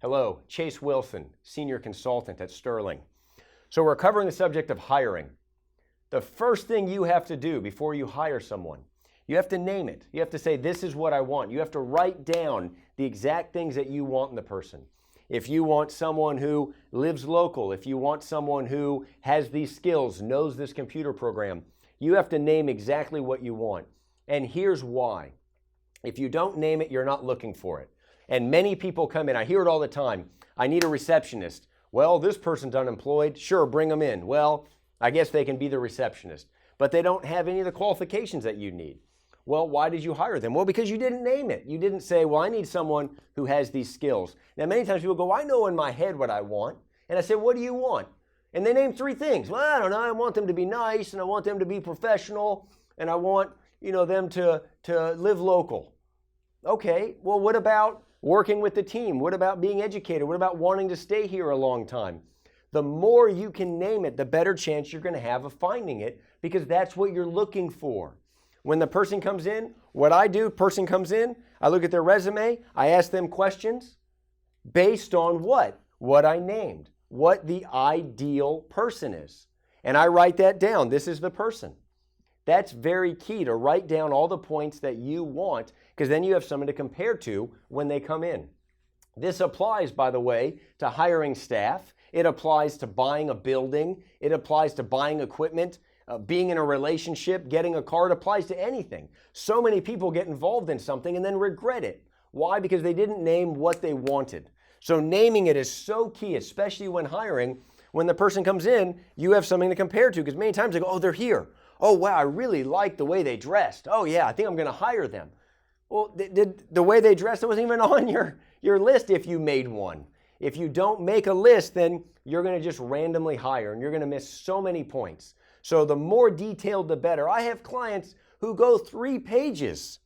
Hello, Chase Wilson, Senior Consultant at Sterling. So we're covering the subject of hiring. The first thing you have to do before you hire someone, you have to name it. You have to say, this is what I want. You have to write down the exact things that you want in the person. If you want someone who lives local, if you want someone who has these skills, knows this computer program, you have to name exactly what you want. And here's why. If you don't name it, you're not looking for it. And many people come in, I hear it all the time, I need a receptionist. Well, this person's unemployed, sure, bring them in. Well, I guess they can be the receptionist, but they don't have any of the qualifications that you need. Well, why did you hire them? Well, because you didn't name it. You didn't say, well, I need someone who has these skills. Now, many times people go, I know in my head what I want. And I say, what do you want? And they name three things. Well, I don't know. I want them to be nice, and I want them to be professional, and I want, them to live local. Okay, well, what about working with the team? What about being educated? What about wanting to stay here a long time? The more you can name it, the better chance you're going to have of finding it, because that's what you're looking for. When the person comes in, what I do, person comes in, I look at their resume, I ask them questions based on what? What I named, what the ideal person is. And I write that down. This is the person. That's very key, to write down all the points that you want, because then you have someone to compare to when they come in. This applies, by the way, to hiring staff. It applies to buying a building. It applies to buying equipment, being in a relationship, getting a car. It applies to anything. So many people get involved in something and then regret it. Why? Because they didn't name what they wanted. So naming it is so key, especially when hiring. When the person comes in, you have something to compare to, because many times they go, oh, they're here. Oh, wow, I really like the way they dressed. Oh, yeah, I think I'm going to hire them. Well, the way they dressed, it wasn't even on your list if you made one. If you don't make a list, then you're going to just randomly hire, and you're going to miss so many points. So the more detailed, the better. I have clients who go 3 pages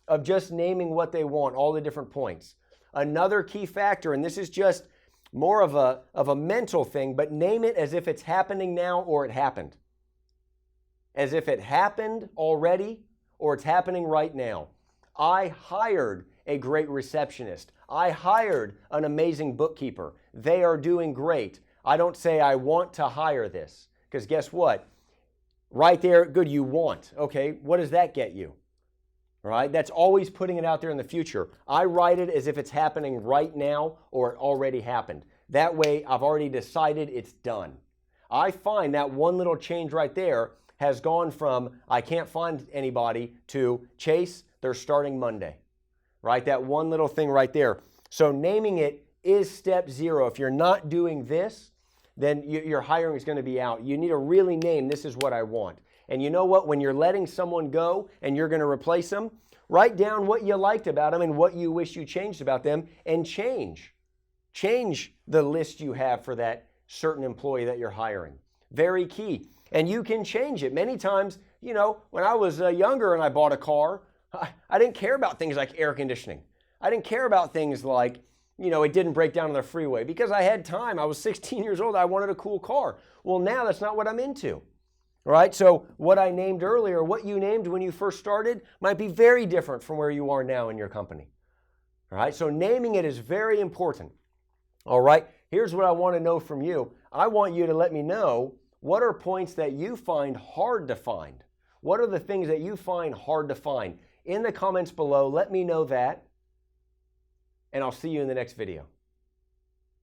of just naming what they want, all the different points. Another key factor, and this is just more of a mental thing, but name it as if it's happening now or it happened. As if it happened already or it's happening right now. I hired a great receptionist. I hired an amazing bookkeeper. They are doing great. I don't say I want to hire this, because guess what? Right there, good, you want. Okay, what does that get you? All right, that's always putting it out there in the future. I write it as if it's happening right now or it already happened. That way, I've already decided it's done. I find that one little change right there has gone from I can't find anybody to Chase, they're starting Monday. Right? That one little thing right there. So naming it is step 0. If you're not doing this, then your hiring is going to be out. You need to really name, this is what I want. And you know what? When you're letting someone go and you're going to replace them, write down what you liked about them and what you wish you changed about them, and change. Change the list you have for that certain employee that you're hiring. Very key. And you can change it. Many times, when I was younger and I bought a car, I didn't care about things like air conditioning. I didn't care about things like, it didn't break down on the freeway, because I had time. I was 16 years old. I wanted a cool car. Well, now that's not what I'm into. All right. So what I named earlier, what you named when you first started, might be very different from where you are now in your company. All right. So naming it is very important. All right. Here's what I want to know from you. I want you to let me know, what are points that you find hard to find? What are the things that you find hard to find? In the comments below, let me know that, and I'll see you in the next video.